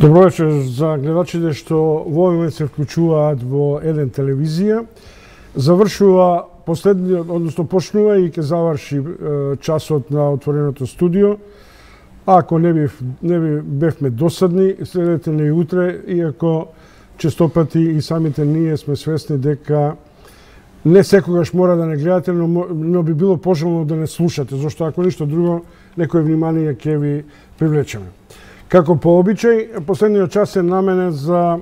Добро вечер за гледачите што во овој момент се вклучуваат во еден телевизија. Завршува последниот, односно почнува и ќе заврши часот на отвореното студио. Ако не бевме досадни, следете не и утре, иако честопати и самите ние сме свесни дека не секогаш мора да не гледате, но би било пожелно да не слушате, зашто ако ништо друго, некој внимание ќе ви привлечеме. Како по обичај, последниот час е наменет за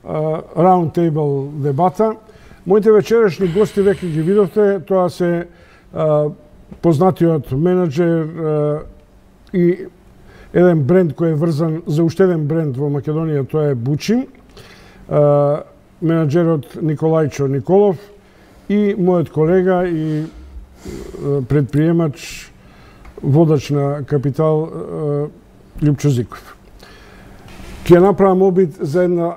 round table дебата. Моите вечерашни гости веќе ги видовте, тоа се познатиот менеджер и еден бренд кој е врзан за уште еден бренд во Македонија, тоа е Бучим, менеджерот Николајчо Николов и мојот колега и предприемач, водач на Капитал Љупчо Зиков. Ќе направам обид за една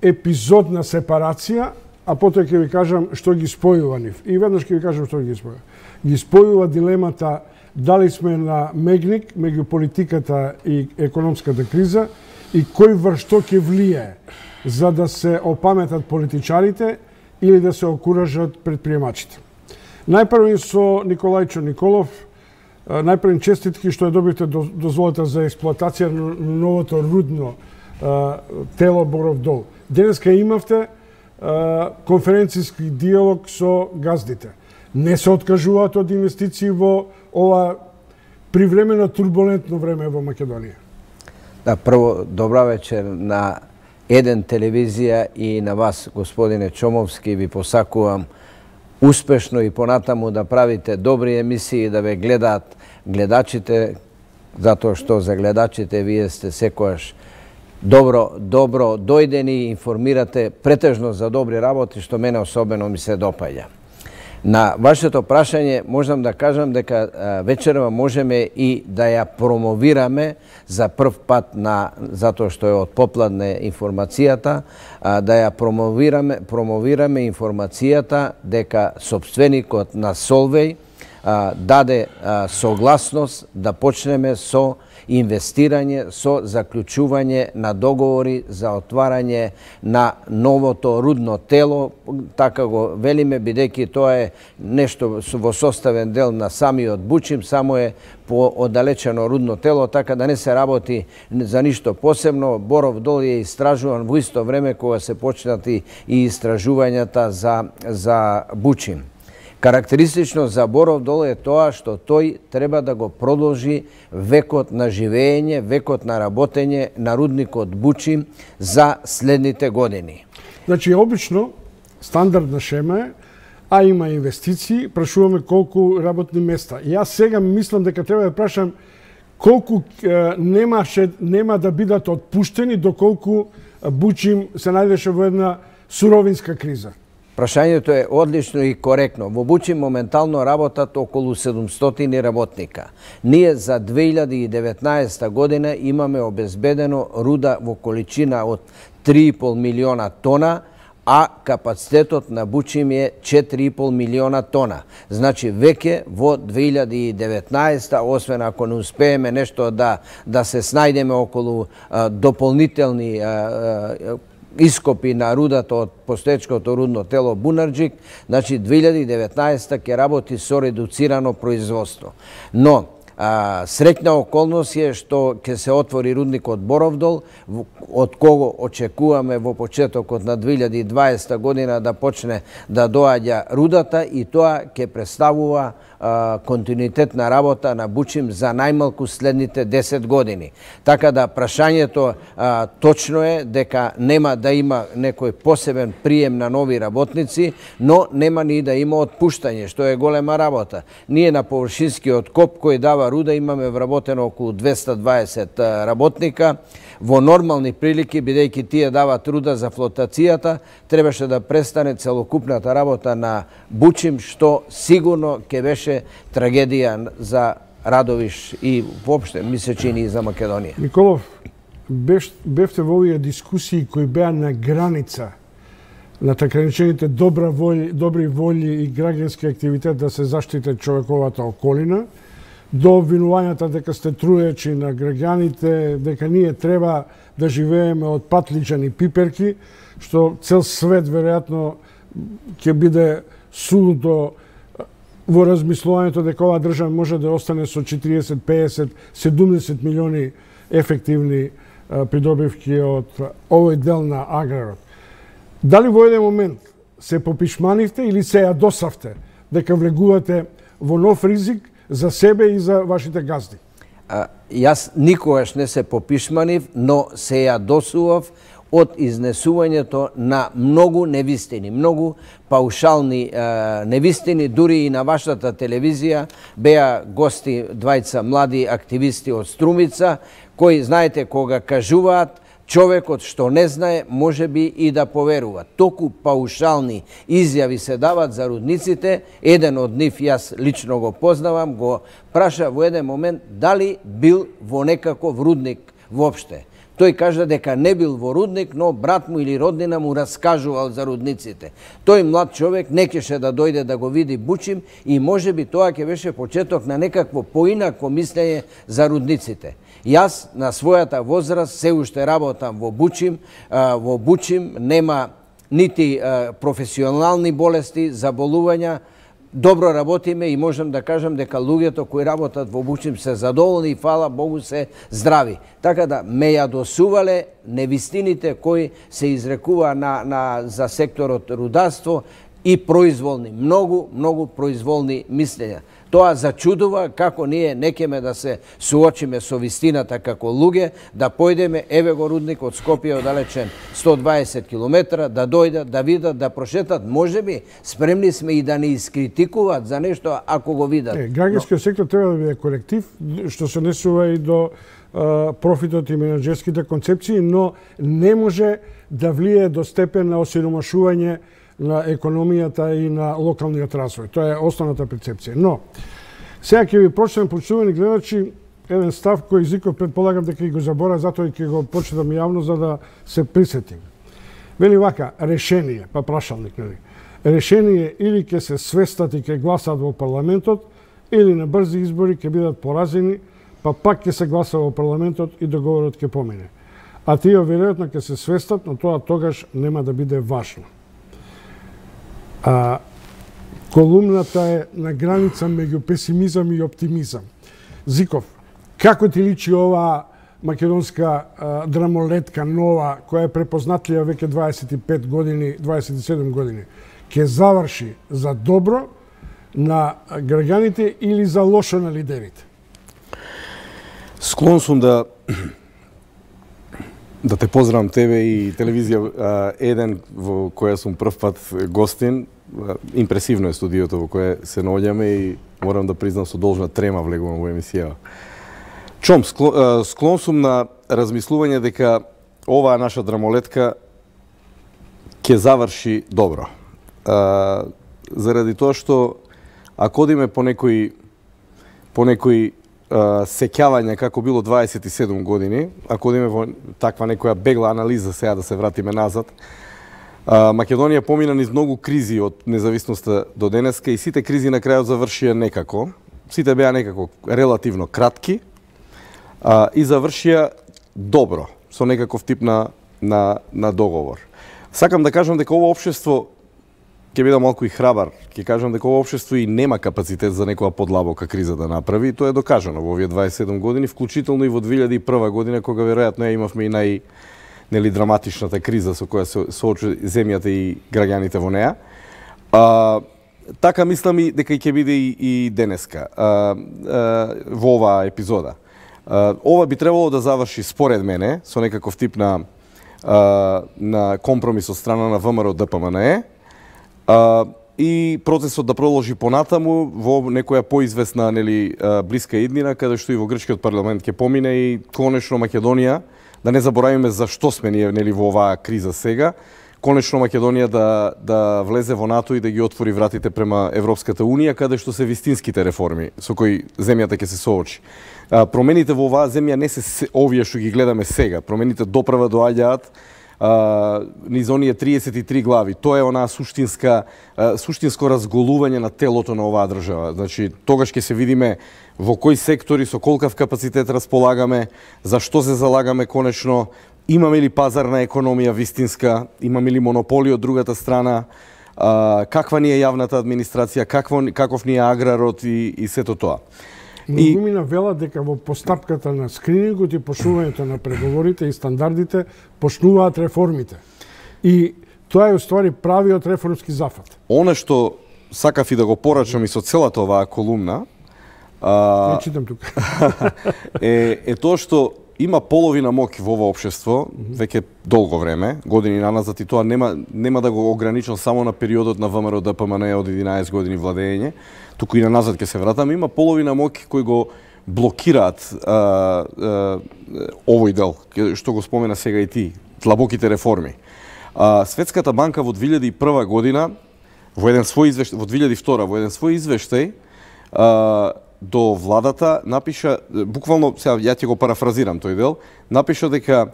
епизодна сепарација, а потоа ќе ви кажам што ги спојува нив. И веднаш ќе ви кажам што ги спојува. Ги спојува дилемата дали сме на мегник меѓу политиката и економската криза и кој врз што ќе влие за да се опаметат политичарите или да се окуражат предприемачите. Најпрво со Николајчо Николов. Најпрво честитки што ја добивте дозволата за експлоатација на новото рудно тело Боров дол. Денеска имавте конференцијски диалог со газдите. Не се откажуваат од инвестиции во ова привремено турбулентно време во Македонија. Да, прво, добра вечер на еден телевизија и на вас, господине Чомовски, ви посакувам успешно и понатаму да правите добри емисии, да ве гледаат гледачите, затоа што за гледачите вие сте секојаш добро дојдени, информирате претежно за добри работи, што мене особено ми се допаѓа. На вашето прашање можам да кажам дека вечерва можеме и да ја промовираме за прв пат, затоа што е од попладне информацијата, да ја промовираме информацијата дека собственикот на Солвеј даде согласност да почнеме со инвестирање, со заклучување на договори за отварање на новото рудно тело, така го велиме, бидејќи тоа е нешто во составен дел на самиот Бучим, само е по оддалечено рудно тело, така да не се работи за ништо посебно. Боров дол е истражуван во исто време кога се почнати и истражувањата за Бучим. Карактеристично за Боров дол е тоа што тој треба да го продолжи векот на живење, векот на работење на рудникот Бучим за следните години. Значи, обично, стандардна шема е, а има инвестиции, прашуваме колку работни места. И јас сега мислам дека треба да прашам колку нема да бидат отпуштени доколку Бучим се најдеше во една суровинска криза. Прашањето е одлично и коректно. Во Бучим моментално работат околу 700 работника. Ние за 2019 година имаме обезбедено руда во количина од 3,5 милиона тона, а капацитетот на Бучим е 4,5 милиона тона. Значи, веќе во 2019, освен ако не успееме нешто да се снајдеме околу дополнителни ископи на рудата од постоечкото рудно тело Бунарџик, значи 2019 ќе работи со редуцирано производство. Но среќна околност е што ќе се отвори рудникот Боров дол, од кого очекуваме во почетокот на 2020 година да почне да доаѓа рудата, и тоа ќе представува континуитет на работа на Бучим за најмалку следните 10 години. Така да прашањето точно е дека нема да има некој посебен прием на нови работници, но нема ни да има отпуштање, што е голема работа. Ние на површинскиот коп кој дава руда имаме вработено околу 220 работника. Во нормални прилики, бидејќи тие дават руда за флотацијата, требаше да престане целокупната работа на Бучим, што сигурно ќе беше трагедија за Радовиш и воопште ми се чини и за Македонија. Николов, бевте во овие дискусии кои беа на граница на така речените добри волји и граѓански активитет да се заштите човековата околина. до обвинувањата дека сте труечи на граѓаните, дека ние треба да живееме од патличан и пиперки, што цел свет веројатно ќе биде сулудо во размислувањето дека оваа држава може да остане со 40, 50, 70 милиони ефективни придобивки од овој дел на аграрот. Дали во еден момент се попишманивте или се јадосавте дека влегувате во нов ризик за себе и за вашите газди? Јас никогаш не се попишманив, но се јадосував од изнесувањето на многу невистини, многу паушални невистини, дури и на вашата телевизија беа гости двајца млади активисти од Струмица, кои, знаете, кога кажуваат, човекот што не знае, може би и да поверува. Току паушални изјави се дават за рудниците. Еден од нив, јас лично го познавам, го праша во еден момент дали бил во некаков рудник воопште. Тој кажа дека не бил во рудник, но брат му или роднина му раскажувал за рудниците. Тој млад човек не кеше да дојде да го види Бучим и може би тоа ќе беше почеток на некакво поинако мислење за рудниците. Јас на својата возраст се уште работам во Бучим. Во Бучим нема нити професионални болести, заболувања. Добро работиме и можам да кажам дека луѓето кои работат во Бучим се задоволни и фала Богу се здрави. Така да ме јадосувале невистините кои се изрекува за секторот рударство и произволни, многу произволни мислења. Тоа зачудува како ние не кеме да се суочиме со вистината како луѓе, да појдеме, еве го рудник од Скопје оддалечен 120 километра, да дојдат, да видат, да прошетат, можеби спремни сме и да не искритикуваат за нешто ако го видат. Граѓанскиот сектор треба да биде колектив, што се однесува и до профитот и менаџерските концепции, но не може да влие до степен на осиромашување на економијата и на локалниот развој. Тоа е основната перцепција. Но, сега ќе ви прочитам, почитувани гледачи, еден став кој Зиков предполагам дека и го забора, затоа и ќе го почитам јавно за да се присетим. Вели вака, решение, па прашалник, нели? Решение или ќе се свестат и ќе гласат во парламентот, или на брзи избори ќе бидат поразени, па пак ќе се гласа во парламентот и договорот ќе помине. А тие веројатно ќе се свестат, но тоа тогаш нема да биде важно. Колумната е на граница меѓу песимизам и оптимизам. Зиков, како ти личи оваа македонска драмолетка нова, која е препознатлива веќе 25 години, 27 години, ќе заврши за добро на граѓаните или за лошо на лидерите? Склон сум да те поздравам тебе и телевизија Еден, во која сум прв пат гостин. Импресивно е студиото во кое се наоѓаме и морам да признам со должна трема влегувам во емисија. Склон сум на размислување дека оваа наша драмолетка ќе заврши добро. Заради тоа што ако одиме по некои сеќавања како било 27 години, ако одиме во таква некоја бегла анализа сега да се вратиме назад, Македонија помина низ многу кризи од независноста до денеска и сите кризи на крајот завршија некако. Сите беа некако релативно кратки и завршија добро, со некаков тип на договор. Сакам да кажам дека ово општество, ќе бидам малку и храбар, ќе кажам дека ово општество и нема капацитет за некоја подлабока криза да направи, и тоа е докажано во овие 27 години, вклучително и во 2001 година, кога веројатно имавме и драматичната криза со која се соочи земјата и граѓаните во неа. Така мислам и дека ќе биде и денеска во оваа епизода. Ова би требало да заврши според мене со некаков тип на компромис од страна на ВМРО ДПМНЕ и процесот да продолжи понатаму во некоја поизвестна блиска иднина, каде што и во грчкиот парламент ќе помине и конечно Македонија, да не заборавиме зашто сме ние во оваа криза сега, конечно Македонија да влезе во НАТО и да ги отвори вратите према Европската Унија, каде што се вистинските реформи со кои земјата ќе се соочи. Промените во оваа земја не се овие што ги гледаме сега. Промените доправа доаѓаат низ оние 33 глави. Тоа е онаа суштинско разголување на телото на оваа држава. Значи, тогаш ќе се видиме во кои сектори, со колкав капацитет располагаме, за што се залагаме конечно, имаме ли пазарна економија вистинска, имаме ли монополи од другата страна, каква ни е јавната администрација, каков ни е аграрот и сето тоа. Многумина велат дека во постапката на скринингот и почнувањето на преговорите и стандардите почнуваат реформите. И тоа е уствари правиот реформски зафат. Оно што сакав и да го порачам и со целата оваа колумна, Не читам тука. е тоа што има половина моќ во ова општество веќе долго време, години наназад, и тоа нема да го ограничам само на периодот на ВМРО ДПМН од 11 години владење, туку и наназад ќе се вратам. Има половина моќ кои го блокираат овој дел, што го спомена сега и ти, длабоките реформи. Светската банка во 2001 година, во 2002 во еден свој извештај до владата напиша, буквално, сега ја ќе го парафразирам тој дел, напиша дека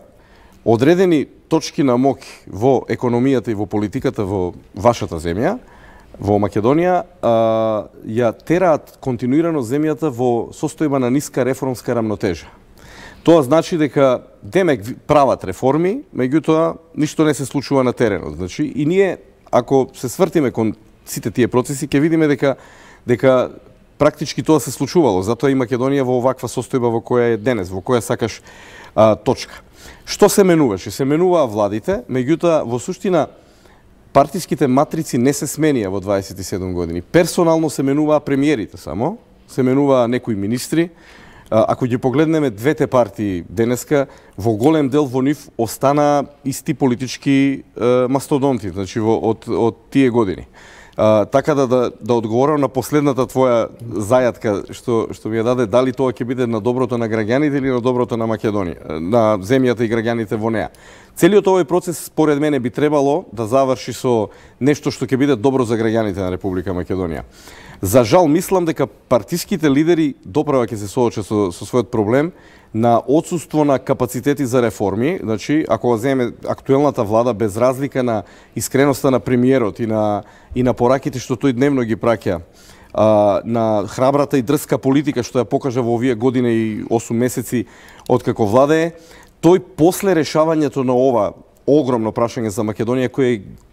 одредени точки на моќ во економијата и во политиката во вашата земја, во Македонија, ја тераат континуирано земјата во состојба на ниска реформска рамнотежа. Тоа значи дека демек прават реформи, меѓутоа ништо не се случува на теренот. Значи, и ние, ако се свртиме кон сите тие процеси, ќе видиме дека практички тоа се случувало. Затоа и Македонија во оваква состојба во која е денес, во која сакаш точка. Што се менуваше? Се менуваа владите, меѓутоа во суштина партиските матрици не се сменија во 27 години. Персонално се менуваа премиерите само, се менуваа некои министри. Ако ги погледнеме двете партии денеска, во голем дел во нив остана исти политички мастодонти, значи од тие години. Така да одговорам на последната твоја зајатка што ми ја даде, дали тоа ќе биде на доброто на граѓаните или на доброто на Македонија, на земјата и граѓаните во неа. Целиот овој процес според мене би требало да заврши со нешто што ќе биде добро за граѓаните на Република Македонија. За жал мислам дека партиските лидери доправа ќе се соочат со својот проблем на отсуство на капацитети за реформи. Значи, ако земе актуелната влада, без разлика на искреноста на премиерот и на пораките што тој дневно ги праќа, на храбрата и дрска политика што ја покажа во овие година и 8 месеци откако владее, тој после решавањето на ова огромно прашање за Македонија,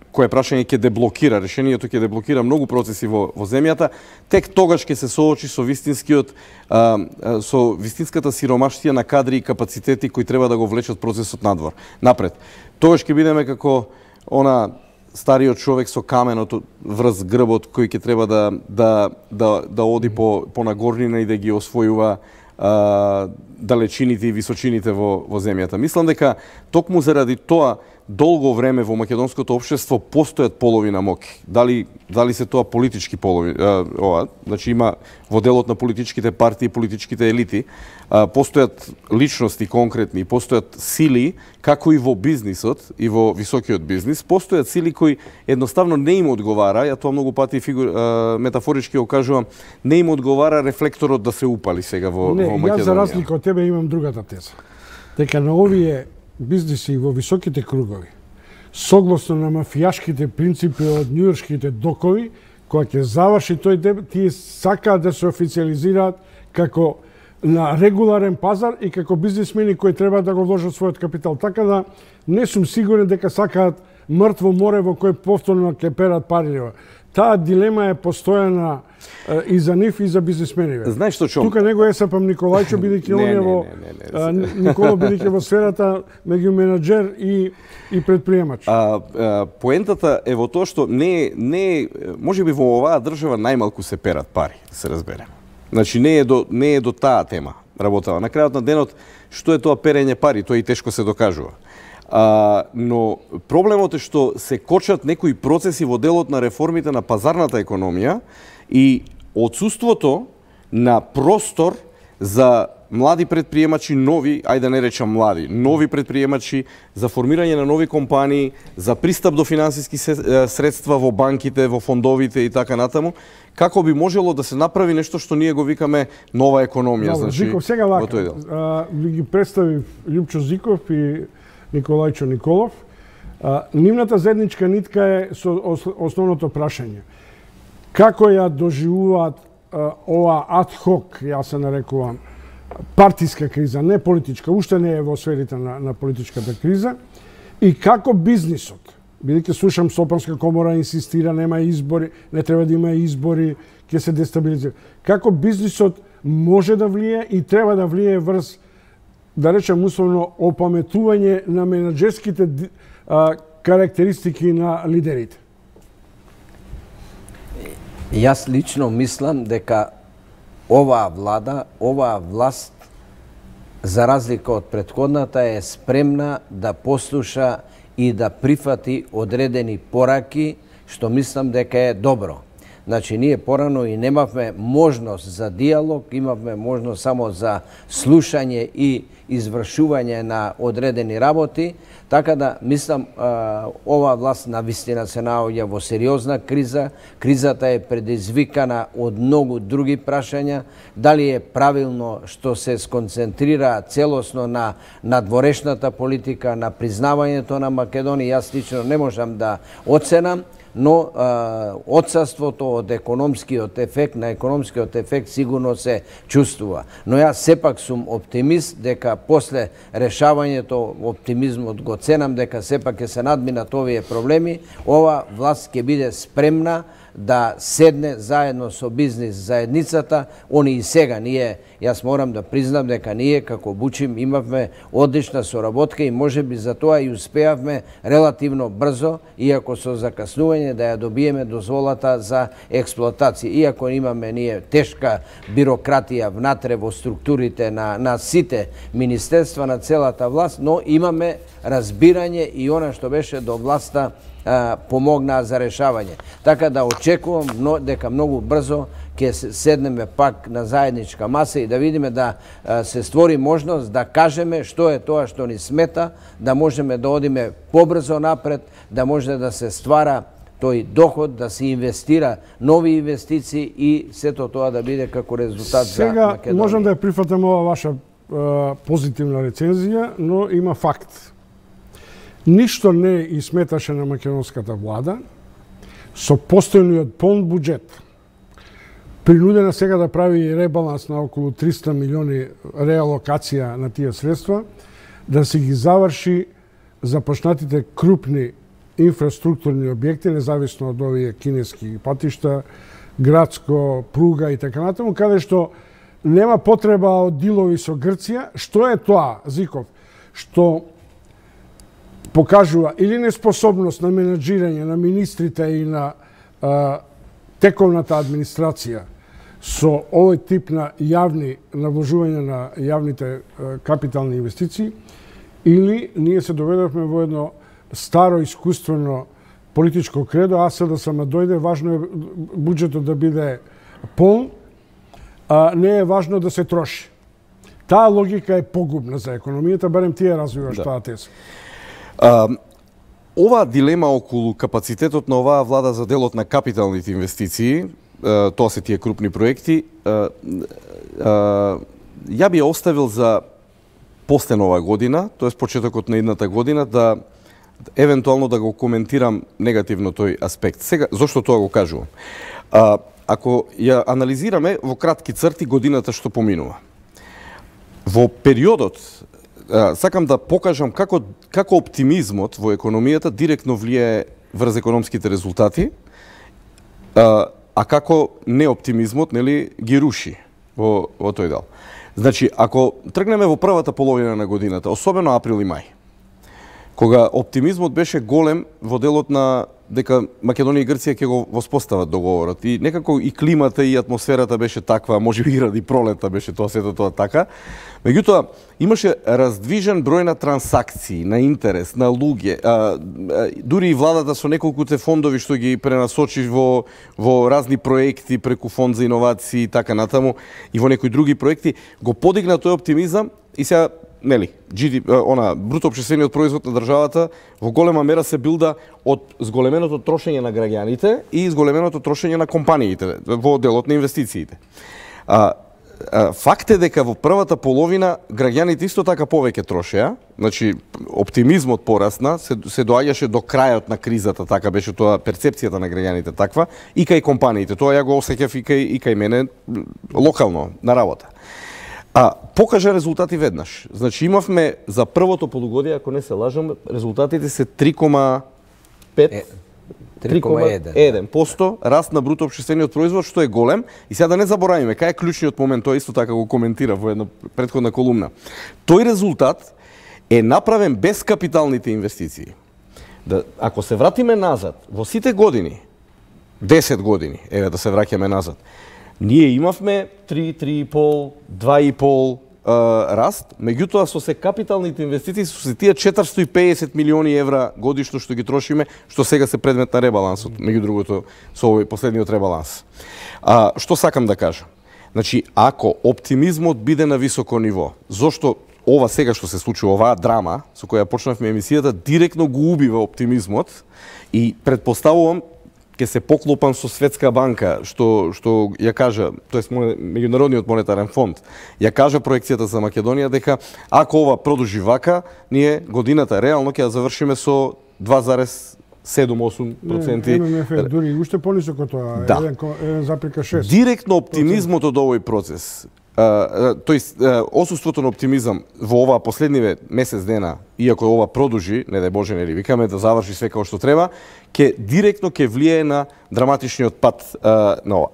кое прашање ќе деблокира, решението ќе деблокира многу процеси во земјата, тек тогаш ќе се соочи со вистинската сиромаштија на кадри и капацитети кои треба да го влечат процесот напред. Тогаш ќе бидеме како стариот човек со каменот врз грбот кој ќе треба да оди по нагорнина и да ги освојува далечините и височините во земјата. Мислам дека токму заради тоа долго време во македонското општество постојат половина моќ. Дали се тоа политички полови, значи има во делот на политичките партии, политичките елити, постојат личности конкретни, постојат сили, како и во бизнисот и во високиот бизнис, постојат сили кои едноставно не им одговара, ја тоа многу пати метафорички го кажувам, не им одговара рефлекторот да се упали сега во Македонија. Јас за разлика од тебе имам другата теза. Дека на овие бизниси во високите кругови, согласно на мафијашките принципи од њујоршките докови, кога ќе заврши тој дебат, тие сакаат да се официализираат како на регуларен пазар и како бизнисмени кои треба да го вложат својот капитал. Така да не сум сигурен дека сакаат мртво море во кој повторно ќе перат пари. Таа дилема е постојана и за нив и за бизнисмениве. Знаеш што чом? Тука него есапам Николајчо бидејќи он е во Николо бидејќи во сферата меѓу менаџер и предприемач. Поентата е во тоа што не можеби во оваа држава најмалку се перат пари, се разбереме. Значи не е до таа тема работава. На крајот на денот што е тоа перење пари, тоа и тешко се докажува. Но проблемот е што се кочат некои процеси во делот на реформите на пазарната економија и отсуството на простор за млади предприемачи, нови, ајде да не речам млади, нови предприемачи, за формирање на нови компании, за пристап до финансиски средства во банките, во фондовите и така натаму, како би можело да се направи нешто што ние го викаме нова економија. Добро, значи, Зиков, сега вака, ви ги представив Љупчо Зиков и Николајчо Николов. Нивната заедничка нитка е со основното прашање. Како ја доживуваат ова адхок, ја се нарекувам, партиска криза, не политичка, уште не е во сферите на политичката криза, и како бизнисот, бидејќи слушам Стопанска комора инсистира нема избори, не треба да има избори, ќе се дестабилизира. Како бизнисот може да влие и треба да влие врз, да речем условно, опаметување на менаџерските карактеристики на лидерите? Јас лично мислам дека оваа влада, оваа власт, за разлика од претходната, е спремна да послуша и да прифати одредени пораки, што мислам дека е добро. Значи, ние порано и немавме можност за диалог, имавме можност само за слушање и извршување на одредени работи, така да мислам оваа власт навистина се наоѓа во сериозна криза. Кризата е предизвикана од многу други прашања. Дали е правилно што се сконцентрира целосно на надворешната политика, на признавањето на Македонија, јас лично не можам да оценам, но отсутството од економскиот ефект, на економскиот ефект сигурно се чувствува. Но јас сепак сум оптимист дека после решавањето, оптимизмот го ценам, дека сепак ќе се надминат овие проблеми, ова власт ќе биде спремна да седне заедно со бизнис заедницата. Они и сега, јас морам да признам дека ние како Бучим имавме одлична соработка и можеби за тоа и успеавме релативно брзо, иако со закаснување, да ја добиеме дозволата за експлоатација. Иако имаме ние тешка бирократија внатре во структурите на сите министерства, на целата власт, но имаме разбирање и она што беше до власта помогнаа за решавање. Така да очекувам дека многу брзо ќе седнеме пак на заедничка маса и да видиме да се створи можност да кажеме што е тоа што ни смета, да можеме да одиме побрзо напред, да може да се ствара тој доход, да се инвестира нови инвестиции и сето тоа да биде како резултат за Македонија. Сега можам да ја прифатам ова ваша позитивна рецензија, но има факт. Ништо не изсметаше на македонската влада со постојниот полн буџет. Принудена сега да прави ребаланс на околу 300 милиони реалокација на тие средства, да се ги заврши започнатите крупни инфраструктурни објекти, независно од овие кинески патишта, градско, пруга и така натаму, каде што нема потреба од дилови со Грција. Што е тоа, Зиков? Што покажува или неспособност на менаџирање на министрите и на тековната администрација со овој тип на на вложување на јавните капитални инвестиции, или ние се доведовме во едно старо искуствено политичко кредо, аз да сама дојде, важно е буџетот да биде полн, не е важно да се троши. Таа логика е погубна за економијата, барем ти ја развиваш таа теза. Оваа дилема околу капацитетот на оваа влада за делот на капиталните инвестиции, тоа се тие крупни проекти, ја би ја оставил за после нова година, тоест почетокот на едната година, да евентуално да го коментирам негативно тој аспект. Сега, зошто тоа го кажувам? Ако ја анализираме во кратки црти годината што поминува, во периодот, сакам да покажам како оптимизмот во економијата директно влијае врз економските резултати, а како неоптимизмот, нели, ги руши во тој дел. Значи, ако тргнеме во првата половина на годината, особено април и мај, кога оптимизмот беше голем во делот на дека Македонија и Грција ќе го воспостават договорот, и некако и климата и атмосферата беше таква, можеби и ради пролета беше тоа сето тоа така. Меѓутоа, имаше раздвижен број на трансакции, на интерес, на луѓе, дури и владата со неколкуте фондови што ги пренасочи во разни проекти преку фонд за иновации и така натаму, и во некои други проекти, го подигна тој оптимизам и сега, нели, бруто општествениот производ на државата во голема мера се билда од зголеменото трошење на граѓаните и зголеменото трошење на компаниите во делот на инвестициите. факт е дека во првата половина граѓаните исто така повеќе трошеа, значи оптимизмот порасна, се доаѓаше до крајот на кризата, така беше тоа перцепцијата на граѓаните таква, и кај компаниите, тоа ја го осеќав и кај мене локално на работа. Покажа резултати веднаш. Значи имавме за првото полугодие, ако не се лажам, резултатите се 3,1% раст на бруто општествениот производ, што е голем. И сега да не заборавиме, кај е клучниот момент, тоа исто така го коментира во една претходна колумна. Тој резултат е направен без капиталните инвестиции. Ако се вратиме назад, во сите години, 10 години, еве да се враќаме назад, ние имавме 3, 3,5, 2,5 раст, меѓутоа со се капиталните инвестиции со се тие 450 милиони евра годишно што ги трошиме, што сега се предмет на ребалансот, меѓу другото со овој последниот ребаланс. Што сакам да кажам? Значи, ако оптимизмот биде на високо ниво, зошто ова сега што се случува, оваа драма со која почнавме емисијата, директно го убива оптимизмот и предпоставувам ќе се поклопам со Светска банка, што ја кажа, тоест Меѓународниот монетарен фонд, ја кажа проекцијата за Македонија дека ако ова продолжи вака, ние годината реално ќе ја завршиме со 2,7-8%. ММФ дури уште понисок од тоа, 1,6. Директно оптимизмот од овој процес, отсуството на оптимизам во оваа последниве месец дена, иако ова продолжи, не дај Боже, нели викаме да заврши све како што треба, директно ќе влијае на драматичниот пат.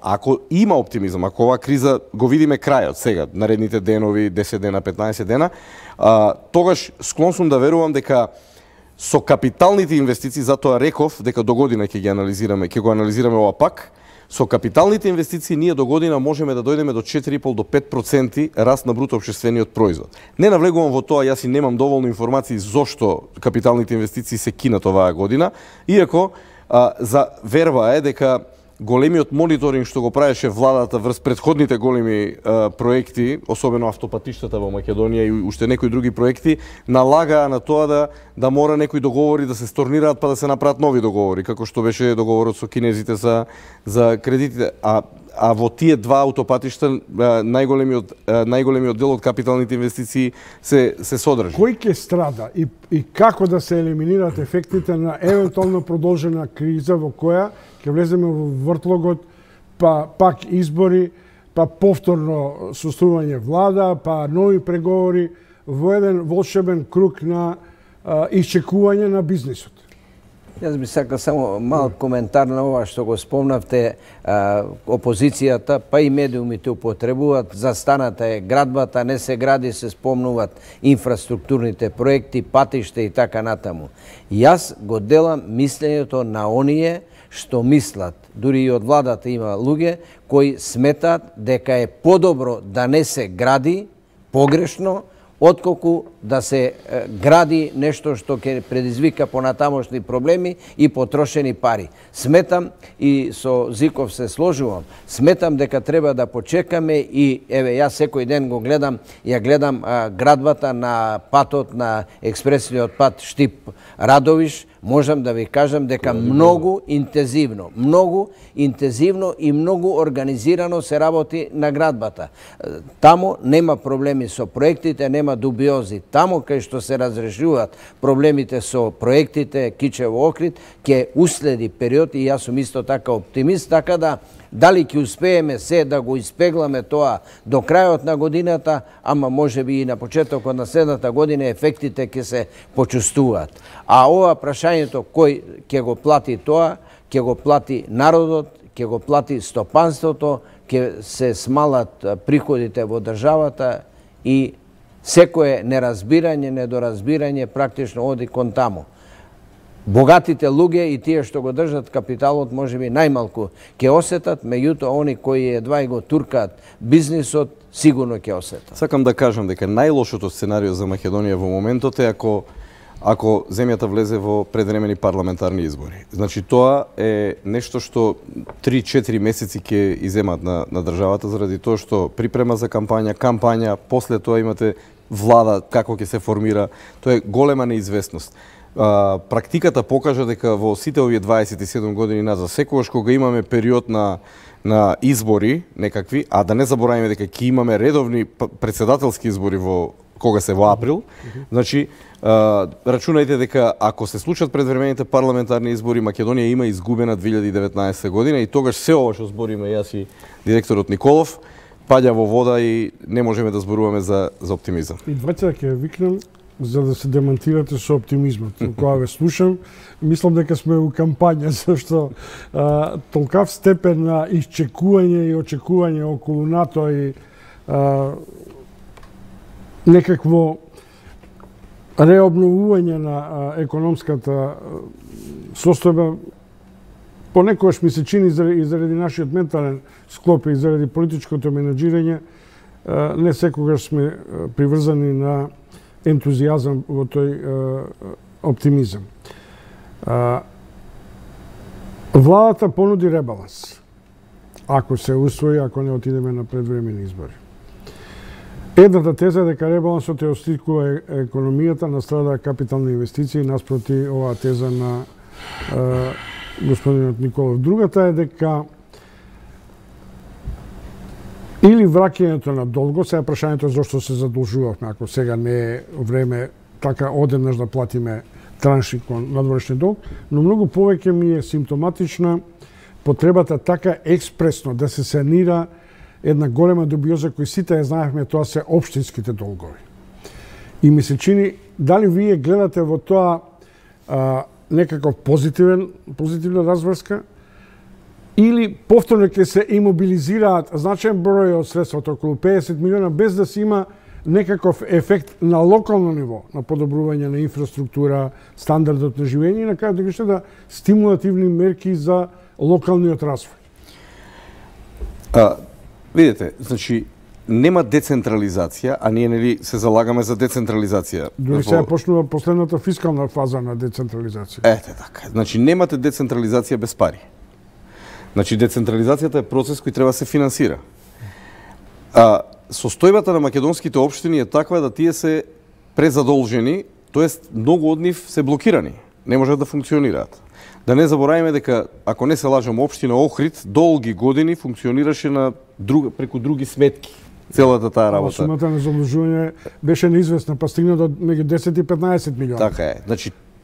Ако има оптимизам, ако оваа криза го видиме крајот сега, наредните денови, 10 дена, 15 дена, тогаш склон сум да верувам дека со капиталните инвестиции, затоа реков дека до година ќе го анализираме ова пак, со капиталните инвестиции ние до година можеме да дојдеме до 4,5 до 5% раст на бруто општествениот производ. Не навлегувам во тоа, јас и немам доволно информации зошто капиталните инвестиции се кинат оваа година, иако за верба е дека големиот мониторинг што го правеше владата врз претходните големи проекти, особено автопатиштата во Македонија и уште некои други проекти, налагаа на тоа да мора некои договори да се stornираат па да се направат нови договори, како што беше договорот со кинезите за кредитите. А во тие два автопатишта најголемиот дел од капиталните инвестиции се содржи. Кој ќе страда и како да се елиминираат ефектите на евентуално продолжена криза во која ќе влеземе во вртлогот, па пак избори, па повторно составување влада, па нови преговори во еден волшебен круг на исчекување на бизнисот? Јас би сакал само малку коментар на ова што го спомнавте. Опозицијата, па и медиумите употребуваат, застаната е градбата, не се гради, се спомнуваат инфраструктурните проекти, патишта и така натаму. Јас го делам мислењето на оние што мислат, дури и од владата има луѓе кои сметат дека е подобро да не се гради погрешно, отколку да се гради нешто што ќе предизвика понатамошни проблеми и потрошени пари. Сметам, и со Зиков се сложувам, сметам дека треба да почекаме и, еве, јас секој ден го гледам, ја гледам градбата на патот, на експресниот пат Штип-Радовиш, можам да ви кажам дека многу интензивно и многу организирано се работи на градбата. Тамо нема проблеми со проектите, нема дубиози. Тамо кај што се разрешуваат проблемите со проектите Кичево-Охрид, ќе уследи период и јас сум исто така оптимист, така да дали ќе успееме се да го испегламе тоа до крајот на годината, ама може би и на почетокот на следната година ефектите ќе се почувствуваат. А ова прашањето кој ќе го плати тоа, ќе го плати народот, ќе го плати стопанството, ќе се смалат приходите во државата и секое неразбирање, недоразбирање практично оди кон таму. Богатите луѓе и тие што го држат капиталот можеби најмалку ќе осетат, меѓутоа они кои едва и го туркаат бизнисот сигурно ќе осетат. Сакам да кажам дека најлошото сценарио за Македонија во моментот е ако земјата влезе во предвремени парламентарни избори. Значи тоа е нешто што 3-4 месеци ќе иземат на државата заради тоа што припрема за кампања, после тоа имате влада како ќе се формира, тоа е голема неизвестност. практиката покажа дека во сите овие 27 години назад, секогаш кога имаме период на избори некакви, а да не забораваме дека ќе имаме редовни председателски избори кога се во април, значи рачунајте дека ако се случат предвремените парламентарни избори, Македонија има изгубена 2019 година и тогаш се ова што збориме јас и директорот Николов паѓа во вода и не можеме да зборуваме за оптимизам. И двајца ќе викнам за да се демонтирате со оптимизмот. Кога ве слушам, мислам дека сме у кампања, зашто толкав степен на исчекување и очекување околу НАТО и некакво реобновување на економската состојба понекогаш ми се чини и заради нашиот ментален склоп и заради политичкото менеджирање не секогаш сме приврзани на ентузијазам во тој оптимизам. Владата понуди ребаланс. Ако се усвои, ако не отидеме на предвремени избори. Едната теза е дека ребалансот ја остикува економијата, настрада капитални инвестиции, наспроти оваа теза на господинот Николов. Другата е дека или враќањето на долго, сега прашањето зашто се задолжувавме, ако сега не е време така одеднаш да платиме транши кон надворешни долг, но многу повеќе ми е симптоматична потребата така експресно да се санира една голема дубиоза кој сите ја знаевме, тоа се општинските долгови. И ми се чини, дали вие гледате во тоа некаков позитивна разврска, или повторно ќе се имобилизираат значаен број од средствата, околу 50 милиона, без да се има некаков ефект на локално ниво, на подобрување на инфраструктура, стандардот на живење и на крајот да стимулативни мерки за локалниот развој. Видите, значи нема децентрализација, а ние нели се залагаме за децентрализација. Дури сега почнува последната фискална фаза на децентрализација. Ете така. Значи немате децентрализација без пари. Значи децентрализацијата е процес кој треба да се финансира. Состојбата на македонските општини е таква да тие се презадолжени, тоест многу од нив се блокирани, не можат да функционираат. Да не забораваме дека, ако не се лажам, општина Охрид долги години функционираше преку други сметки. Целата таа работа. Сумата на задолжување беше неизвестна, па стигна до меѓу 10 и 15 милиона. Така е.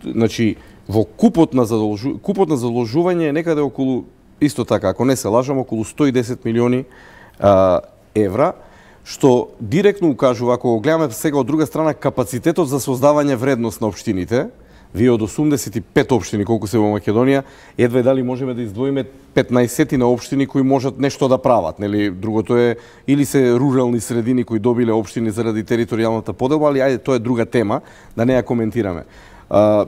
Значи во купот на задолжување е некаде околу, исто така, ако не се лажам, околу 110 милиони евра, што директно укажува, ако го гледаме сега од друга страна, капацитетот за создавање вредност на општините. Вие од 85 општини, колку се во Македонија, едва дали можеме да издвоиме 15 на општини кои можат нешто да прават. Нели, другото е или се рурални средини кои добиле општини заради територијалната поделба, али ајде, тоа е друга тема, да не ја коментираме.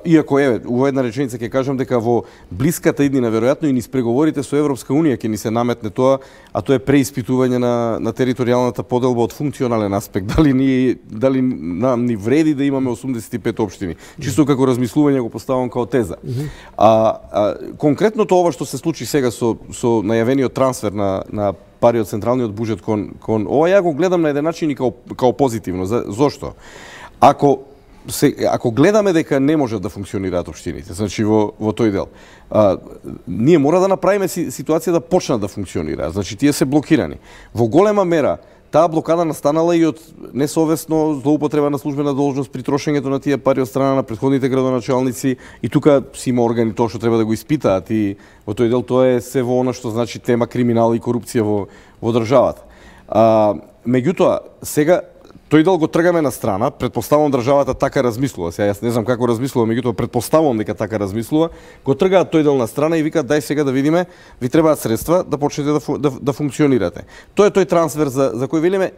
Иако, во една реченица ќе кажам дека во блиската иднина, веројатно и низ преговорите со Европска Унија ќе ни се наметне тоа, а тоа е преиспитување на територијалната поделба од функционален аспект. Дали нам ни вреди да имаме 85 општини. Чисто како размислување го поставам као теза. Конкретното ова што се случи сега со најавениот трансфер на пари од централниот буџет кон ова, ја го гледам на еден начин и као позитивно. Зошто? Ако гледаме дека не можат да функционираат општините, значи во тој дел, ние мора да направиме ситуација да почнат да функционираат. Значи тие се блокирани. Во голема мера таа блокада настанала и од несовесно злоупотреба на службена должност при трошењето на тие пари од страна на претходните градоначалници, и тука си има органи тоа што треба да го испитаат, и во тој дел тоа е се во она што значи тема криминал и корупција во државата. Меѓутоа, сега тој дел го тргаме на страна, предпоставувам државата така размислува. Сега јас не знам како размислува, меѓутоа предпоставувам дека така размислува. Го тргаат тој дел на страна и викаат дај сега да видиме, ви требаат средства да почнете да функционирате. Тоа е тој трансфер за кој велиме,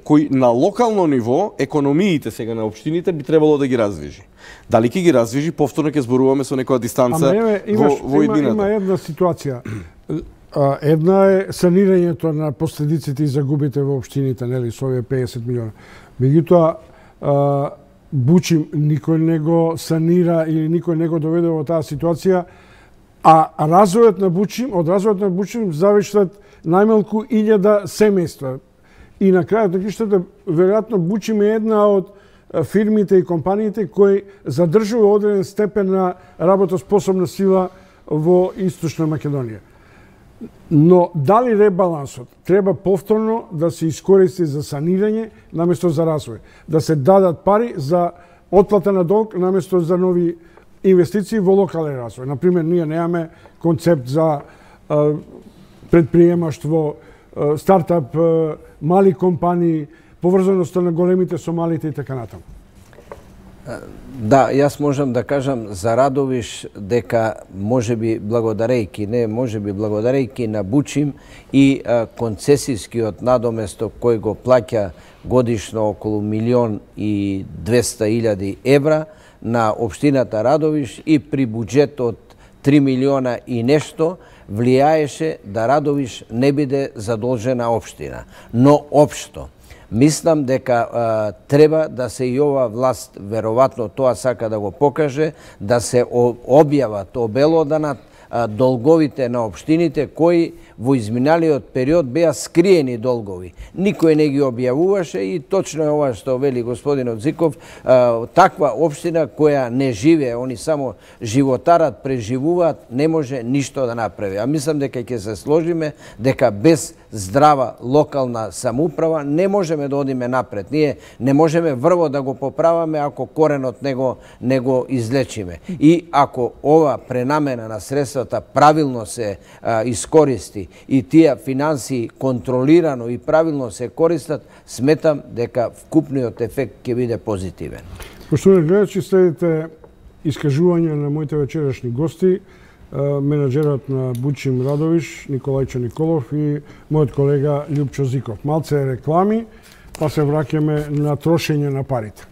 кој на локално ниво економиите сега на општините би требало да ги раздвижи. Дали ќе ги раздвижи, повторно ќе зборуваме со некоја дистанца во иднината. Има една ситуација. Една е санирањето на последиците и загубите во општините, нели, со овие 50 милиона. Меѓутоа, Бучим никој не го санира или никој не го доведе во таа ситуација, а развојот на Бучим завишлат најмалку 1000 семејства. И на крајот на криштата, веројатно Бучим е една од фирмите и компаниите кои задржува одреден степен на работоспособна сила во Источна Македонија. Но дали ребалансот треба повторно да се искористи за санирање наместо за развој, да се дадат пари за отплата на долг наместо за нови инвестиции во локален развој. Например, ние немаме концепт за предприемаштво, стартап, мали компании, поврзаноста на големите со малите и така натаму. Да, јас можам да кажам за Радовиш дека можеби благодарејќи на Бучим и концесискиот надоместок кој го плаќа годишно околу 1.200.000 евра на општината Радовиш и при буџет од 3 милиона и нешто влијаеше да Радовиш не биде задолжена општина. Но општо мислам дека треба да се и ова власт, веројатно тоа сака да го покаже, да се објават, обелоданат долговите на општините кои во изминалиот период беа скриени долгови. Никој не ги објавуваше и точно е ова што вели господинот Зиков, таква општина која не живее, они само животарат, преживуваат, не може ништо да направи. А мислам дека ќе се сложиме дека без здрава локална самоуправа не можеме да одиме напред. Ние не можеме врво да го поправаме ако коренот не го излечиме. И ако ова пренамена на средствата правилно се искористи и тие финансии контролирано и правилно се користат, сметам дека вкупниот ефект ќе биде позитивен. Поштовани гледачи, следите искажување на моите вечерашни гости, менаџерот на Бучим Радовиш, Николајчо Николов и мојот колега Љупчо Зиков. Малце реклами, па се враќаме на трошење на парите.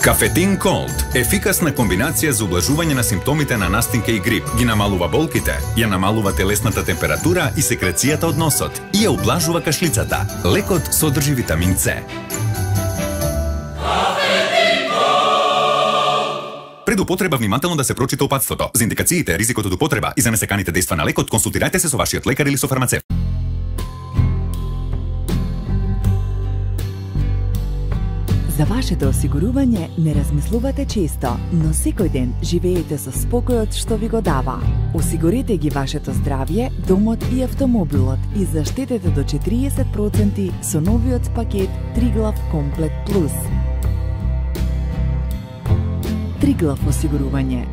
Кафетин Колд – ефикасна комбинација за облажување на симптомите на настинка и грип. Ги намалува болките, ја намалува телесната температура и секрацијата од носот и ја облажува кашлицата. Лекот содржи витамин С. Пред употреба внимателно да се прочита опатството. За индикациите, ризикот од употреба и за несеканите дејства на лекот, консултирајте се со вашиот лекар или со фармацевт. За вашето осигурување не размислувате често, но секој ден живеете со спокојот што ви го дава. Осигурете ги вашето здравје, домот и автомобилот и заштетете до 40% со новиот пакет Триглав Комплет Плюс. Триглав осигурување.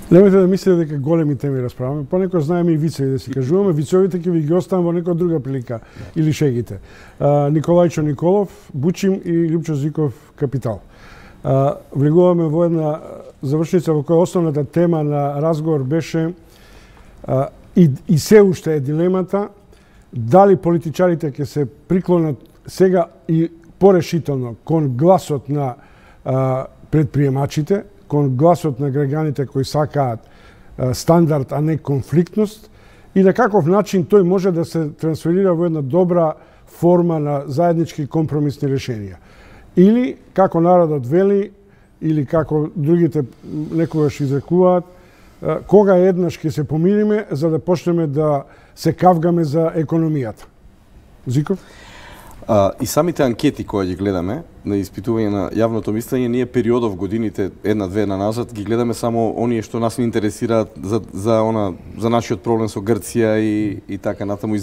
Немојте да мислите дека големи теми расправаме, понекогаш знаеме и вицеви да си кажуваме, вицовите ќе ви ги оставам во некоја друга прилика или шегите. Николајчо Николов, Бучим и Љупчо Зиков, Капитал. Влегуваме во една завршница во која основната тема на разговор беше и се уште е дилемата дали политичарите ќе се приклонат сега и порешително кон гласот на предприемачите, кон гласот на граѓаните кои сакаат стандард, а не конфликтност, и на каков начин тој може да се трансферира во една добра форма на заеднички компромисни решенија. Или, како народот вели, или како другите некогаш изрекуваат, кога еднаш ќе се помириме за да почнеме да се кавгаме за економијата. Зиков? И самите анкети кои ги гледаме на испитување на јавното мислење, ние периодов годините една-две на назад ги гледаме само оние што нас не интересираат за нашиот проблем со Грција и така натаму и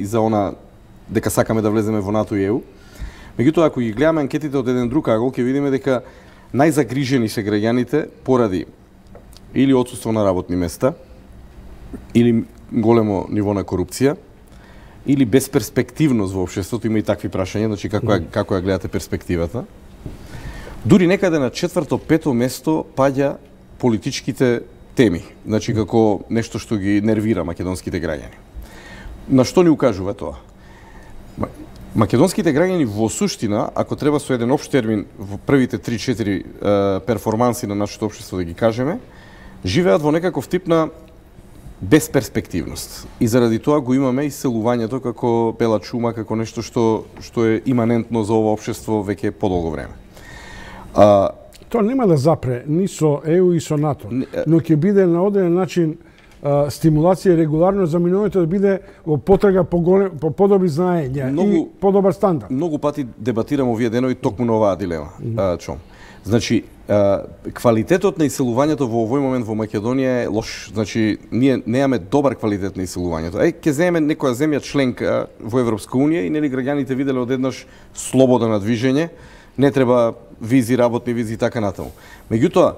за она дека сакаме да влеземе во НАТО и ЕУ. Меѓутоа, ако ги гледаме анкетите од еден друг агол, ќе видиме дека најзагрижени се граѓаните поради или отсуство на работни места, или големо ниво на корупција, или безперспективност во општеството, има и такви прашања, значи како ја гледате перспективата. Дури некаде на 4-5 место паѓа политичките теми, значи како нешто што ги нервира македонските граѓани. На што ни укажува тоа? Македонските граѓани во суштина, ако треба со еден општ термин во првите 3-4 перформанси на нашето општество да ги кажеме, живеат во некаков тип на безперспективност. И заради тоа го имаме иселувањето како бела чума, како нешто што е иманентно за ова општество веќе подолго време. Тоа нема да запре ни со ЕУ и со НАТО, но ќе биде на одреден начин стимулација регуларно за минувањето да биде во потрага по подобри знаења и подобар стандард. Многу пати дебатирам овие денови токму на оваа дилема, Чом. Значи, квалитетот на иселувањето во овој момент во Македонија е лош. Значи, ние немаме добар квалитет на иселувањето. Ќе земеме некоја земја членка во Европска унија и нели граѓаните виделе одеднаш слобода на движење, не треба визи, работни визи и така натаму. Меѓутоа,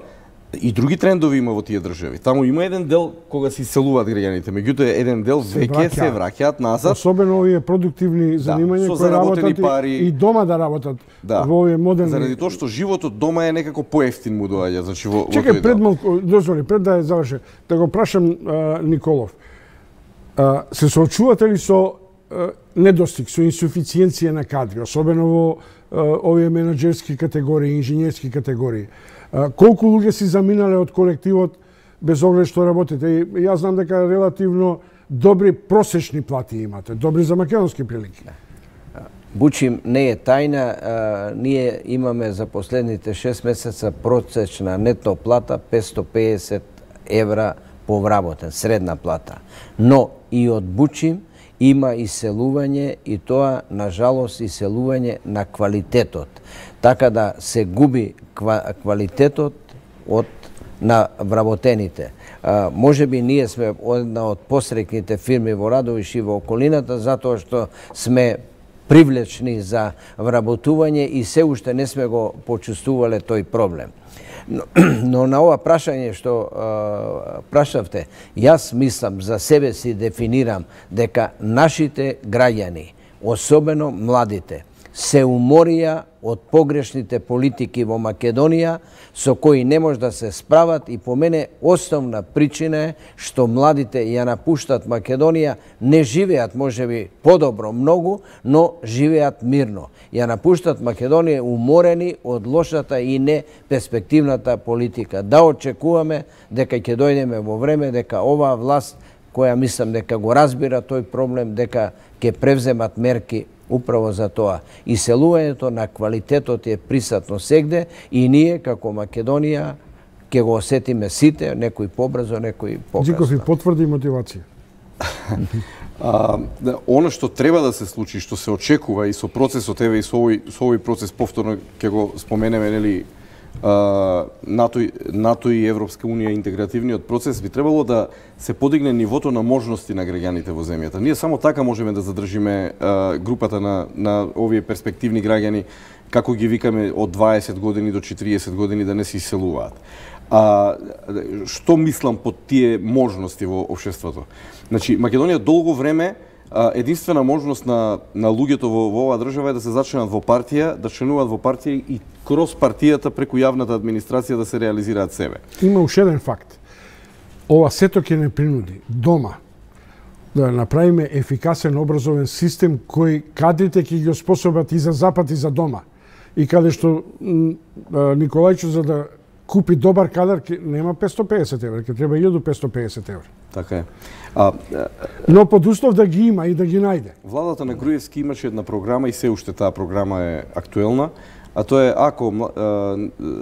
и други трендови има во тие држави. Таму има еден дел кога се иселуваат граѓаните, меѓутоа еден дел веќе се враќаат назад. Особено овие продуктивни занимања кои работат пари, и дома да работат во овие модерни. Заради тоа што животот дома е некако поевтин му доаѓа, значи во Чекај, пред малку, дозволи, пред да заврши, да го прашам Николов. Се соочувате ли со недостиг, со инсуфициенција на кадри, особено во овие менаџерски категории, инженерски категории? Колку луѓе си заминале од колективот без оглед што работите? И јас знам дека релативно добри просечни плати имате, добри за македонски прилики. Бучим не е тајна, ние имаме за последните 6 месеца просечна нетно плата 550 евра по вработен, средна плата. Но и од Бучим има иселување и тоа, на жалост, иселување на квалитетот. Така да се губи квалитетот на вработените. Може би ние сме една од посрекните фирми во Радовиш и во околината, затоа што сме привлечни за вработување и се уште не сме го почувствувале тој проблем. Но на ова прашање што прашавте, јас мислам, за себе си дефинирам дека нашите граѓани, особено младите, се уморија од погрешните политики во Македонија со кои не може да се справат и по мене основна причина е што младите ја напуштат Македонија, не живеат можеби подобро многу, но живеат мирно. Ја напуштат Македонија уморени од лошата и неперспективната политика. Да очекуваме дека ќе дојдеме во време дека оваа власт, која мислам дека го разбира тој проблем, дека ќе превземат мерки управо за тоа. Иселувањето на квалитетот е присутно сегде и ние како Македонија ќе го осетиме сите, некој побрзо, некој покасно. Дзиков и потврди мотивација. Оно што треба да се случи, што се очекува и со процесот, еве и со овој процес повторно ќе го споменеме, нели, НАТО и Европска унија интегративниот процес, би требало да се подигне нивото на можности на граѓаните во земјата. Ние само така можеме да задржиме групата на овие перспективни граѓани, како ги викаме, од 20 години до 40 години да не се иселуваат. Што мислам под тие можности во општеството? Значи, Македонија долго време единствена можност на луѓето во оваа држава е да се зачленат во партија, да членуваат во партија и кроз партијата преку јавната администрација да се реализираат себе. Има уште еден факт. Ова сето ќе не принуди дома да направиме ефикасен образовен систем кој кадрите ќе ги оспособат и за запад и за дома. И каде што Николајчо за да купи добар кадар нема 550 евра, ќе треба 1550 евра. Така е. Но под услов да ги има и да ги најде. Владата на Груевски имаше една програма и се уште таа програма е актуелна, а тоа е ако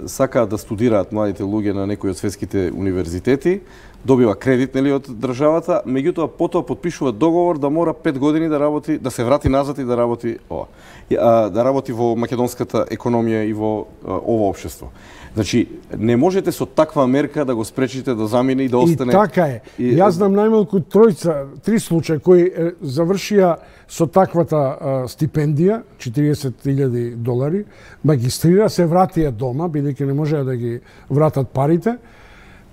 сакаат да студираат младите луѓе на некои од светските универзитети, добива кредит, нели, од државата, меѓутоа потоа потпишува договор да мора 5 години да работи, да се врати назад и да работи да работи во македонската економија и во ова општество. Значи, не можете со таква мерка да го спречите да замине и да остане. И така е. Јас знам најмалку 3 случаи кои завршија со таквата стипендија, $40,000, магистрира, се вратија дома, бидејќи не можеа да ги вратат парите.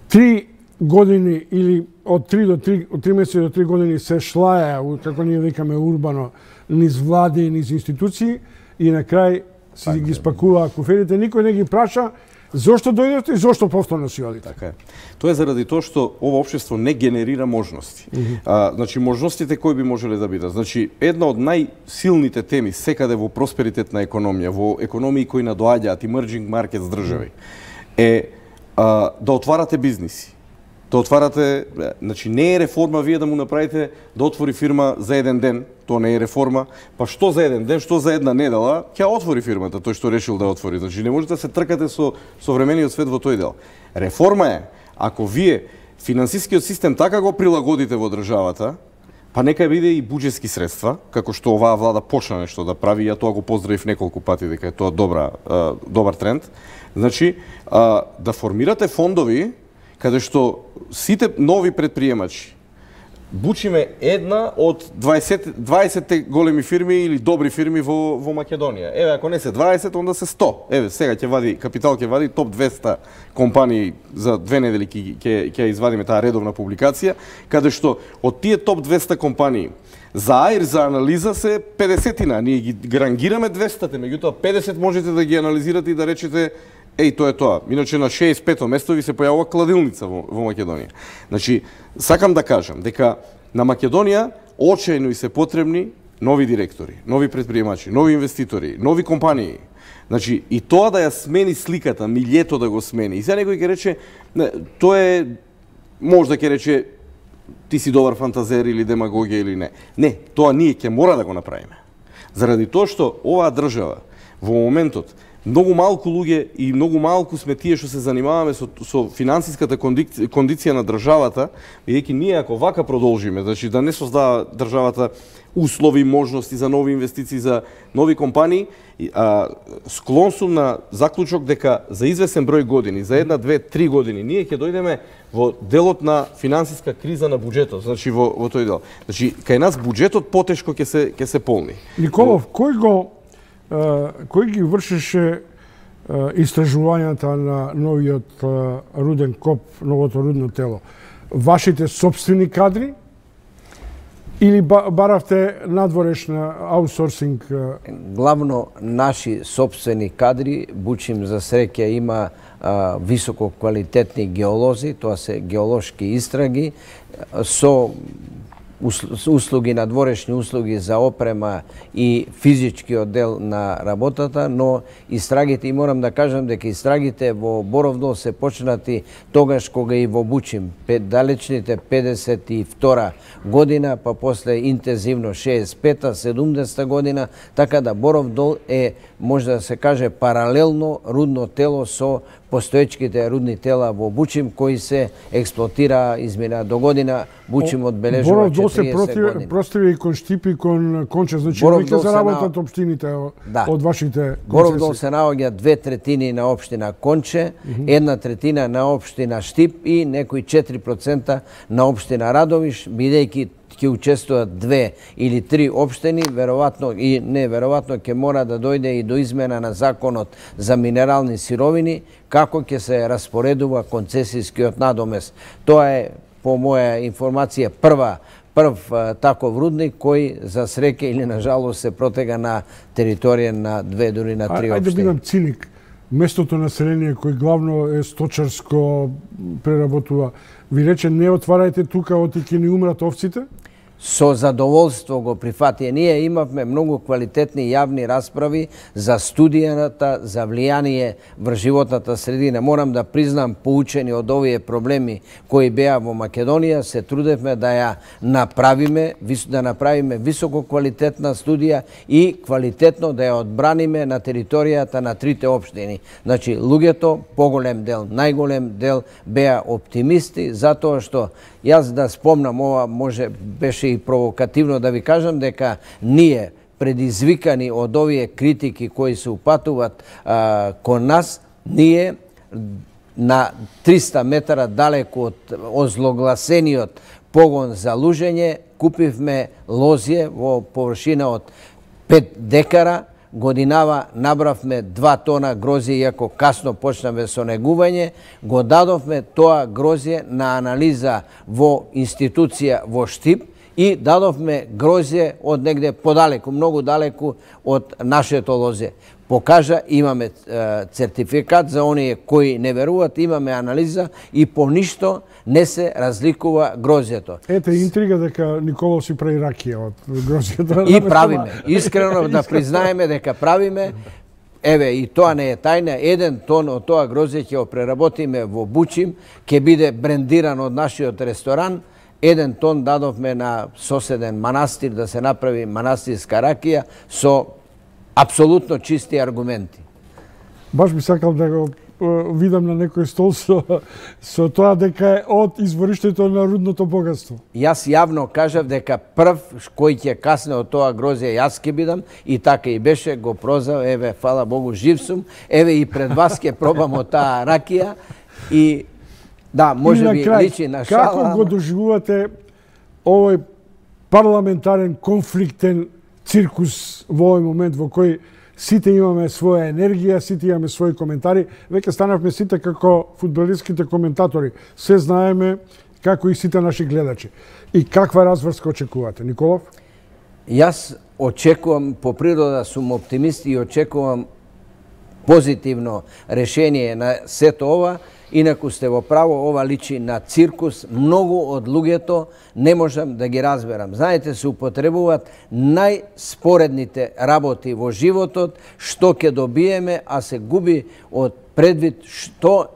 3 години или од 3 месеци до 3 години се шлаја, како ние викаме урбано, низ влади, низ институции и на крај си ги спакуваа куферите, никој не ги праша Зошто дојдовте и зошто повторно си одите? Така е. Тоа е заради тоа што ова општество не генерира можности. Значи, можностите кои би можеле да бидат? Значи, една од најсилните теми секаде во просперитетна економија, во економии кои надоаѓаат emerging markets држави, е да отварате бизниси. Да отварате, значи не е реформа вие да му направите да отвори фирма за еден ден, тоа не е реформа, па што за еден ден, што за една недела, ќе отвори фирмата, тој што решил да отвори. Значи не можете да се тркате со современиот свет во тој дел. Реформа е, ако вие финансискиот систем така го прилагодите во државата, па нека биде и буџетски средства, како што оваа влада почна нешто да прави, ја тоа го поздравив неколку пати дека е тоа добар тренд. Значи, да формирате фондови каде што сите нови предприемачи бучиме една од 20 големи фирми или добри фирми во Македонија. Еве, ако не се 20, онда се 100. Еве, сега Капитал ќе вади топ 200 компании за 2 недели ќе извадиме таа редовна публикација, каде што од тие топ 200 компании за АИР за анализа се 50-тина. Ние ги рангираме 200-те, меѓутоа 50 можете да ги анализирате и да речете еј, тоа е тоа. Иначе на 65-то место ви се појавува кладилница во Македонија. Значи, сакам да кажам дека на Македонија очајно и се потребни нови директори, нови предприемачи, нови инвеститори, нови компании. Значи, и тоа да ја смени сликата, милјето да го смени. И сега некој ќе рече, тоа е, може да ќе рече, ти си добар фантазер или демагогија или не. Не, тоа ние ќе мора да го направиме. Заради тоа што оваа држава во моментот многу малку луѓе и многу малку сме тие што се занимаваме со финансиската кондиција на државата, бидејќи ние ако вака продолжиме, значи да не создава државата услови, можности за нови инвестиции, за нови компании, склон сум на заклучок дека за извесен број години, за 1, 2, 3 години, ние ќе дојдеме во делот на финансиска криза на буџетот, значи во тој дел. Значи, кај нас буџетот потешко ќе се полни. Николов, кој ги вршеше истражувањата на новиот руден коп, новото рудно тело? Вашите собствени кадри или баравте надворешна аутсорсинг? Главно наши собствени кадри, бучим за среќа има високо квалитетни геолози, тоа се геолошки истраги со услуги, надворешни услуги за опрема и физичкиот дел на работата, но истрагите, и морам да кажам дека истрагите во Боров Дол се почнати тогаш кога и во Бучим, далечните 52 година, па после интензивно 65-та, 70-та година, така да Боров Дол е, може да се каже, паралелно рудно тело со постоечките рудни тела во Бучим, кои се експлоатира измина до година. Бучим одбележува 40 години. Боров Дол се простиви и кон Штипи, кон Конче, значи веќе заработат општините од вашите концесии. Боров Дол се наоѓа 2/3 на општина Конче, 1/3 на општина Штип и некои 4% на општина Радовиш, бидејќи ќе учествуваат 2 или 3 општини, веројатно и неверојатно ќе мора да дојде и до измена на законот за минерални сировини, како ќе се распоредува концесискиот надомес. Тоа е, по моја информација, прв таков рудник кој за среќа или на жалост се протега на територија на 2 дури на 3 општини. Ајде бидам циник. Местото население кој главно е сточарско, преработува, ви рече не отварајте тука, оти ќе ни умрат овците? Со задоволство го прифатија. Ние имавме многу квалитетни јавни расправи за студијата, за влијание врз животната средина. Морам да признам, поучени од овие проблеми кои беа во Македонија, се трудевме да ја направиме, да направиме високо квалитетна студија и квалитетно да ја одбраниме на територијата на 3 општини. Значи, луѓето, поголем дел, најголем дел, беа оптимисти, затоа што јас да спомнам, ова може беше и провокативно да ви кажам дека ние, предизвикани од овие критики кои се упатуваат кон нас, ние на 300 метра далеку од озлогласениот погон за лужење купивме лозје во површина од 5 декара, годинава набравме 2 тона грозје, иако касно почнаме со негување, го дадовме тоа грозје на анализа во институција во Штип и дадовме грозје од негде подалеку, многу далеку од нашето лозје. покажа, имаме сертификат за оние кои не веруват, имаме анализа и по ништо не се разликува грозјето. Ете интрига дека Николов си прави ракија од грозјето. И правиме. Искрено да признаеме дека правиме. Еве, и тоа не е тајна. 1 тон од тоа грозје ќе го преработиме во Бучим, ќе биде брендиран од нашиот ресторан. 1 тон дадовме на соседен манастир да се направи манастирска ракија со апсолутно чисти аргументи. Баш би сакал да го видам на некој стол со тоа дека е од извориштето на рудното богатство. Јас јавно кажав дека прв кој ќе касне од тоа грозје јас ќе бидам и така и беше, го прозав, еве, фала Богу, жив сум, еве и пред вас ќе пробам од таа ракија и да, може би личи на шала. Како го доживувате овој парламентарен конфликтен циркус во овој момент во кој сите имаме своја енергија, сите имаме своји коментари. Веќе станавме сите како фудбалистските коментатори. Се знаеме како и сите наши гледачи. И каква разврска очекувате, Николов? Јас очекувам, по природа сум оптимист и очекувам позитивно решение на сето ова. Инаку сте во право, ова личи на циркус. Многу од луѓето не можам да ги разберам. Знаете, се употребуваат најспоредните работи во животот, што ќе добиеме, а се губи од предвид што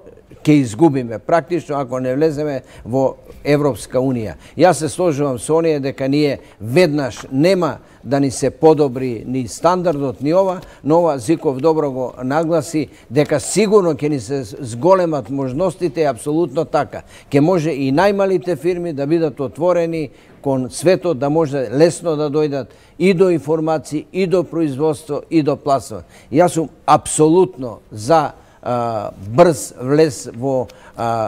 ќе изгубиме. Практично, ако не влеземе во Европска Унија. Јас се сложувам со оние дека ние веднаш нема да ни се подобри ни стандардот, ни ова, но ова Зиков добро го нагласи, дека сигурно ќе ни се зголемат можностите, апсолутно така. Ќе може и најмалите фирми да бидат отворени кон светот, да може лесно да дојдат и до информации, и до производство, и до пласување. Јас сум апсолутно за брз влез во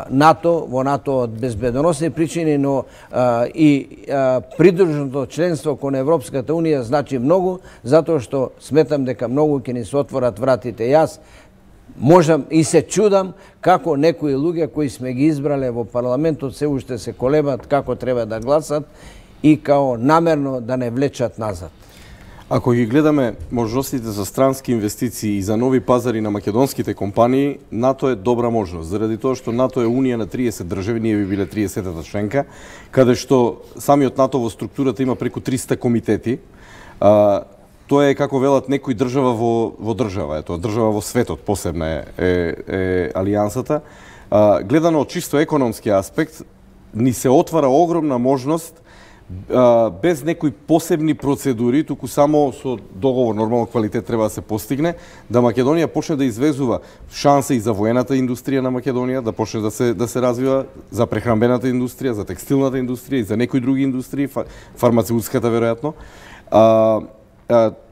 НАТО од безбедносни причини, но и придружното членство кон Европската Унија значи многу, затоа што сметам дека многу ќе ни се отворат вратите. Јас можам и се чудам како некои луѓе кои сме ги избрале во парламентот се уште се колебат како треба да гласат и као намерно да не влечат назад. Ако ги гледаме можностите за странски инвестиции и за нови пазари на македонските компании, НАТО е добра можност, заради тоа што НАТО е унија на 30 држави, ние би биле 30-та членка, каде што самиот НАТО во структурата има преку 300 комитети. Тоа е, како велат, некој држава во држава, тоа држава во светот, посебна е алијансата. Гледано од чисто економски аспект, ни се отвара огромна можност без некои посебни процедури, туку само со договор, нормално квалитет треба да се постигне, да Македонија почне да извезува шанса и за воената индустрија на Македонија, да почне да се развива, за прехранбената индустрија, за текстилната индустрија и за некои други индустрии, фармацеутската веројатно.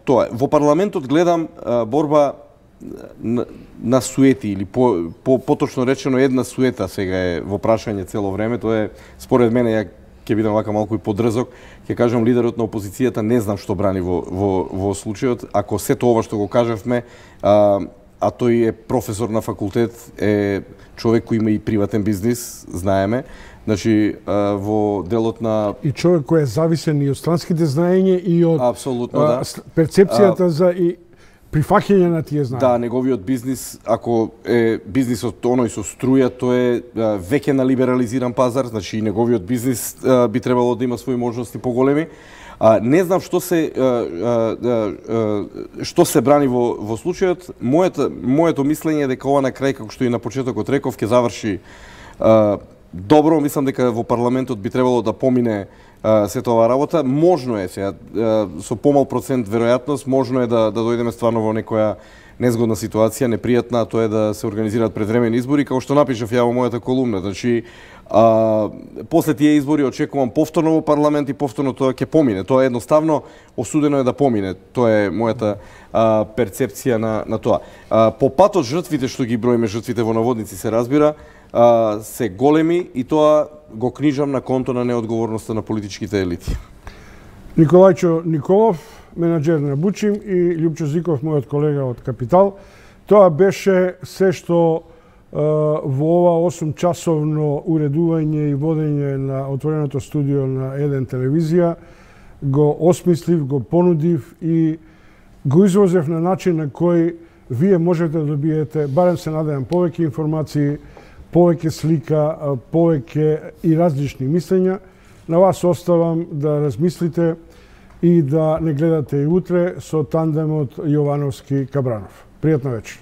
Тоа е. Во парламентот гледам борба на суети, или поточно речено една суета сега е во прашање цело време. Тоа е, според мене, ја ќе бидам вака малку и подрзок, ќе кажам лидерот на опозицијата не знам што брани во случајот. Ако сето ова што го кажавме, а тој е професор на факултет, е човек кој има и приватен бизнис, знаеме, значи во делот на... И човек кој е зависен и од странските знаења и од перцепцијата за и прифаќање на тие знаења. Да, неговиот бизнис, ако е бизнисот оној со струја, тоа е веќе на либерализиран пазар, значи и неговиот бизнис би требало да има своји можности поголеми. Не знам што се брани во случајот. Моето мислење е дека ова на крај, како што и на почетокот реков, ќе заврши добро. Мислам дека во парламентот би требало да помине сета ова работа. Можно е сега, со помал процент веројатност, можно е да дојдеме стварно во некоја незгодна ситуација, непријатна, тоа е да се организираат предвремени избори, како што напишав ја во мојата колумна. Значи, после тие избори очекувам повторно во парламент и повторно тоа ќе помине. Тоа е едноставно осудено е да помине. Тоа е мојата перцепција на тоа. По патот жртвите што ги броиме, жртвите во наводници се разбира, се големи и тоа го книжам на конто на неодговорноста на политичките елити. Николајчо Николов, менаџер на Бучим, и Љупчо Зиков, мојот колега од Капитал. Тоа беше се што во ова 8-часовно уредување и водење на отвореното студио на Еден телевизија го осмислив, го понудив и го изложев на начин на кој вие можете да добиете, барем се надевам, повеќе информации, повеќе слика, повеќе и различни мислења. На вас оставам да размислите и да не гледате и утре со тандемот Јовановски-Кабранов. Пријатна вечер.